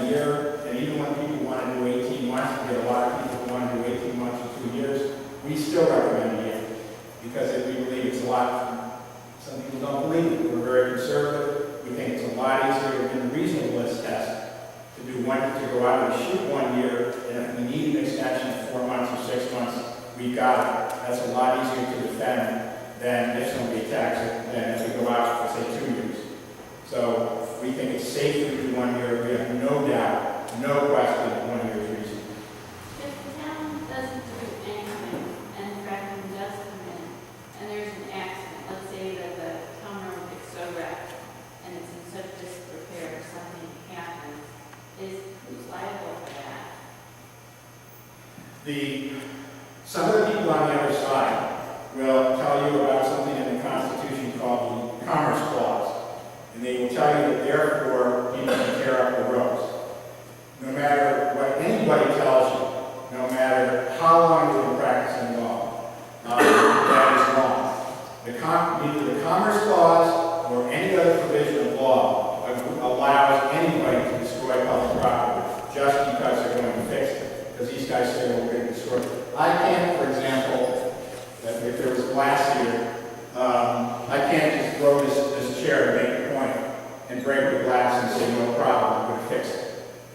a year, and even when people want to do 18 months, we get a lot of people who want to do 18 months or 2 years, we still recommend a year, because we believe it's a lot. Some people don't believe it. We're very conservative. We think it's a lot easier than the reasonableness test to do to go out and shoot 1 year, and if we need an extension of 4 months or 6 months, we got it. That's a lot easier to defend than if somebody attacks it, than if we go out for, say, 2 years. So we think it's safer to do 1 year. We have no doubt, no question that 1 year is reasonable. If the town doesn't do anything and fracking does come in and there's an accident, let's say that the town road gets so wrecked and it's in such disrepair or something happens, who's liable for that? Some of the people on the other side will tell you about something in the Constitution called the Commerce Clause. And they will tell you that therefore people can tear up the roads. No matter what anybody tells you, no matter how long you've been practicing law, that is wrong. Neither the Commerce Clause or any other provision of law allows anybody to destroy public property just because they're going to fix it. Because these guys say, well, we're going to destroy it. I can't, for example, if there was glass here, I can't just throw this chair and make a point and break the glass and say, no problem, I'm going to fix it.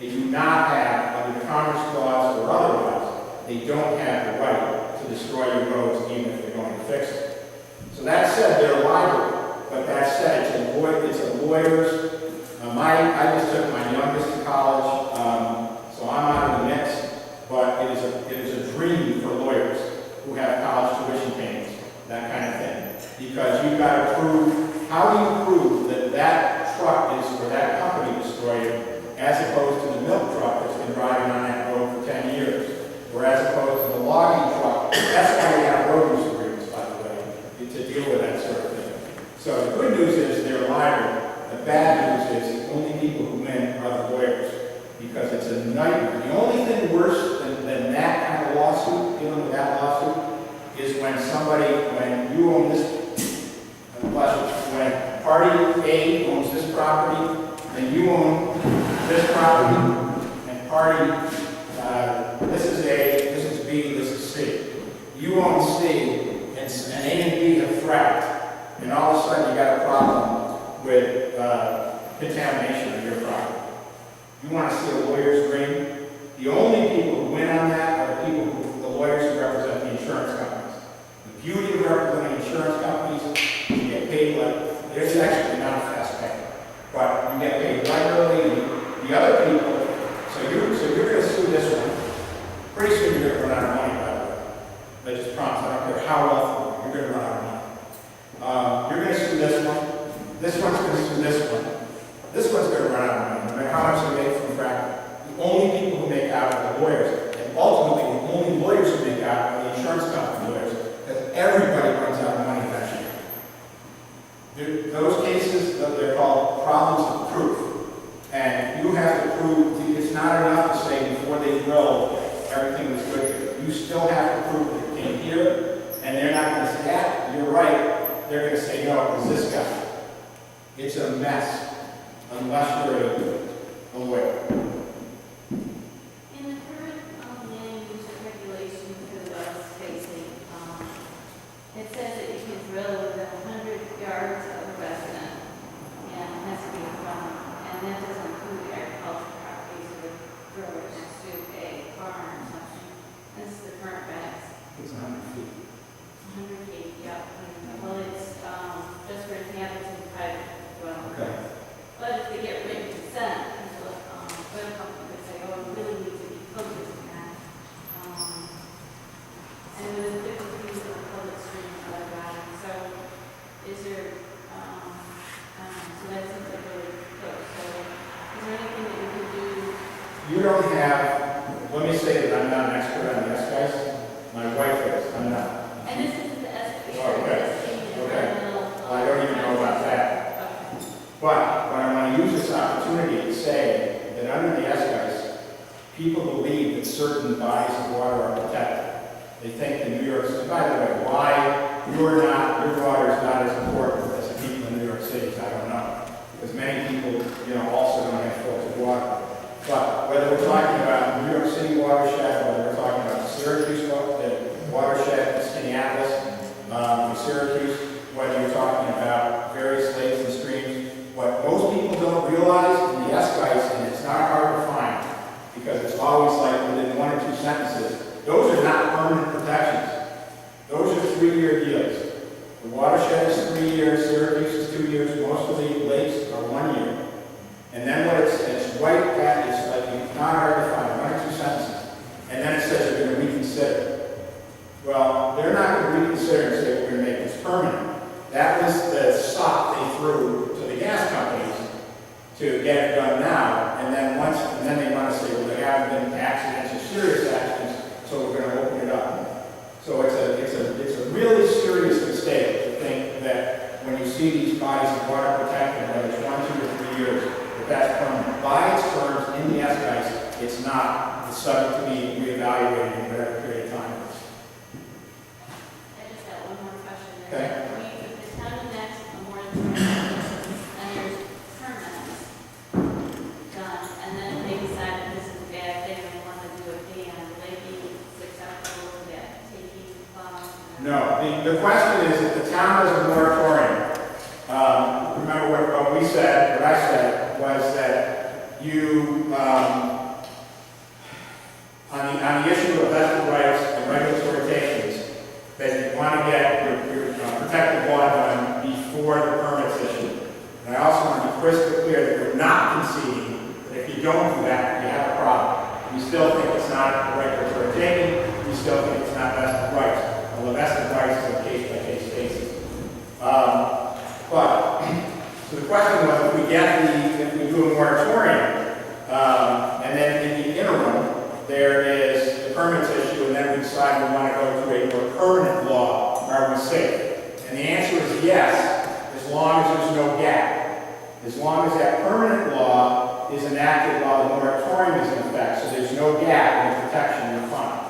They do not have, under the Commerce Clause or otherwise, they don't have the right to destroy your roads even if they're going to fix it. So that said, they're liable, but that said, it's a lawyer's. I just took my youngest to college, so I'm out of the mix, but it is a dream for lawyers who have college tuition payments, that kind of thing. Because you've got to prove, how do you prove that that truck is, or that company destroyed it, as opposed to the milk truck that's been driving on that road for 10 years, or as opposed to the logging truck? That's why we have road use agreements, by the way, to deal with that sort of thing. So the good news is they're liable. The bad news is the only people who win are the lawyers, because it's a nightmare. The only thing worse than that kind of lawsuit, dealing with that lawsuit, is when you own this, when party A owns this property, and you own this property, and party, this is A, this is B, this is C. You own C, and A and B have fracked, and all of a sudden you got a problem with contamination of your property. You want to see a lawyer's dream? The only people who win on that are the lawyers who represent the insurance companies. The beauty of representing insurance companies, you get paid like, there's actually not a fast pay, but you get paid regularly, and the other people, so you're going to sue this one. Pretty soon you're going to run out of money, by the way. They just promise, I don't care how wealthy you're going to run out of money. You're going to sue this one. This one's going to sue this one. This one's going to run out of money, no matter how much they make from fracking. The only people who make out are the lawyers, and ultimately the only lawyers who make out are the insurance company lawyers, because everybody runs out of money eventually. Those cases, they're called problems of proof, and you have to prove, it's not enough to say before they drill everything was good. You still have to prove that it came here, and they're not going to say, yeah, you're right. They're going to say, no, it was this guy. It's a mess, unless you're a lawyer. In the current land use regulations for the west facing, it says that you can drill within 100 yards of a resident, and it has to be from, and that doesn't include agricultural properties or growers, soup, a farm or something. This is the current regs. It's 100 feet. 100 feet, yeah. Well, it's just for inhabitants and private dwelling. Okay. But if they get written consent, the oil company would say, oh, it really needs to be focused on that. And within 50 feet of the public stream or other body. So is there, so that seems like really close. So is there anything that you can do? You don't have, let me say that I'm not an expert on the S-guys. My wife is, I'm not. And this isn't the SBA. Oh, okay. Okay. Well, I don't even know about that. Okay. But when I want to use this opportunity to say that under the S-guys, people believe that certain bodies of water are protected. They think that New York City, by the way, why your water is not as important as the people in New York City, I don't know. Because many people, also don't have filtered water. But whether we're talking about New York City watershed, whether we're talking about Syracuse, the watershed, Minneapolis, Syracuse, whether you're talking about various lakes and streams, what most people don't realize in the S-guys, and it's not hard to find, because it's always like within 1 or 2 sentences, those are not permanent protections. Those are 3-year deals. The watershed is 3 years, Syracuse is 2 years, most of the lakes are 1 year. And then what it's right at is like, it's not hard to find, 1 or 2 sentences. And then it says you're going to reconsider. Well, they're not going to reconsider and say we're going to make this permanent. That was the sop they threw to the gas companies to get it done now. And then they want to say, well, there haven't been accidents or serious accidents, so we're going to open it up. So it's a really serious mistake to think that when you see these bodies of water protected, whether it's 1, 2, or 3 years, that's permanent. By its terms, in the S-guys, it's not. It's subject to be reevaluated in whatever period of time it is. I just got one more question there. Okay. If the town enacts a moratorium and there's permits done, and then they decide that this is a bad thing and they want to do a ban, will they be successful at taking funds? No. The question is, if the town has a moratorium, remember what we said, what I said, was that you, on the issue of vested rights and regulatory takings, that you want to get your protective law done before the permit's issued. And I also want to be crystal clear that we're not conceding that if you don't do that, you have a problem. We still think it's not a regulatory taking. We still think it's not vested rights. Well, the vested rights is a case-by-case basis. So the question was, if we do a moratorium, and then in the interim, there is the permits issue, and then we decide we want to go to a more permanent law, are we safe? And the answer is yes, as long as there's no gap. As long as that permanent law is enacted while the moratorium is in effect, so there's no gap in the protection you're fine.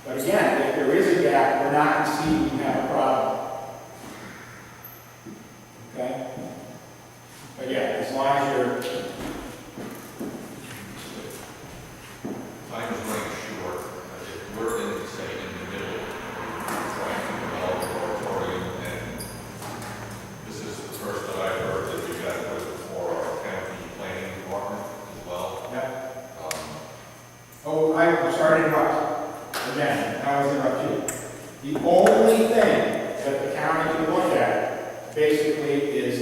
But again, if there is a gap, we're not conceding you have a problem. Okay? But yeah, as long as you're... Time is running short. If we're in, say, in the middle, trying to develop a moratorium, and this is the first that I've heard that we've got to put it before our county planning department as well. Yep. I'm sorry to interrupt. Again, I was interrupt you. The only thing that the county can look at basically is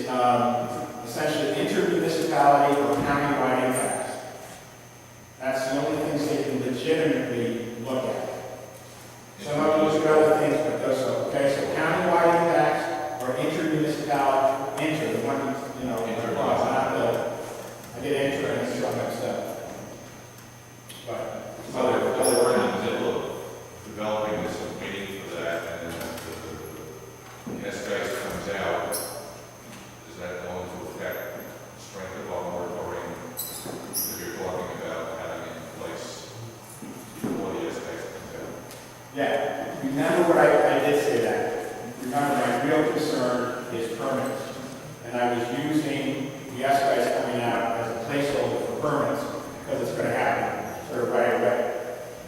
essentially intermunicipality or county-wide impacts. That's the only things they can legitimately look at. Some of those are other things, but those are, okay, so county-wide impacts or intermunicipality, the one, not the, I did inter and it's some mixed up. But, So we're in the middle of developing this and waiting for that, and then the S-guys comes out. Is that going to affect the strength of our moratorium that you're talking about having in place before the S-guys comes out? yeah, remember what I did say that. Remember, my real concern is permits. And I was using the S-guys coming out as a placeholder for permits because it's going to happen sort of right away.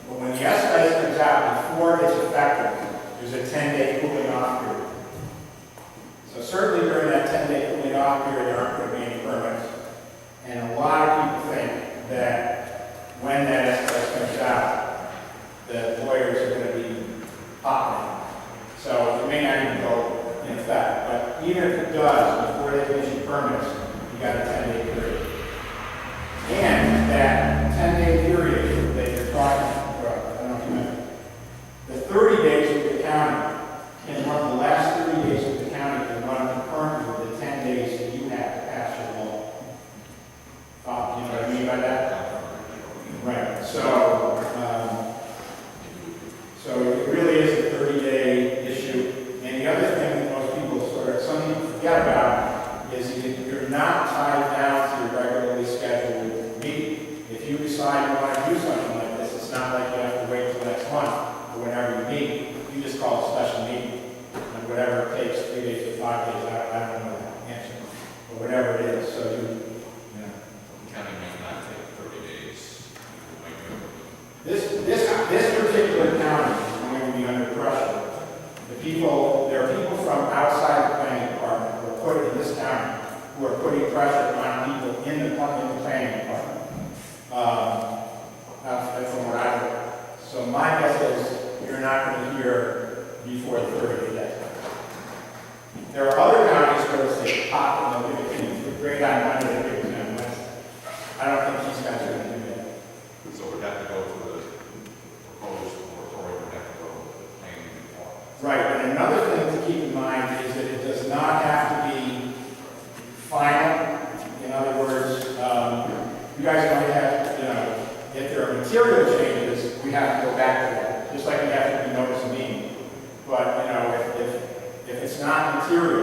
But when the S-guys comes out before it's effective, there's a 10-day cooling off period. So certainly during that 10-day cooling off period, there aren't going to be any permits. And a lot of people think that when that S-guys comes out, the lawyers are going to be popping. So it may not even go in effect. But even if it does, before they can issue permits, you got a 10-day period. And that 10-day period that you're talking about, I don't know if you meant, the 30 days with the county can run, the last 30 days with the county can run concurrent with the 10 days that you have to pass your law. You know what I mean by that? Right. So it really is a 30-day issue. And the other thing that most people some people forget about is you're not tied down to your regularly scheduled meeting. If you decide you want to do something like this, it's not like you have to wait till next month or whenever you meet. You just call a special meeting. And whatever it takes, 3 days or 5 days, I don't know the answer. But whatever it is, so you know. The county may not take 30 days final. In other words, you guys might have, if there are material changes, we have to go back to that, just like we have to be notice of meeting. But, if it's not material,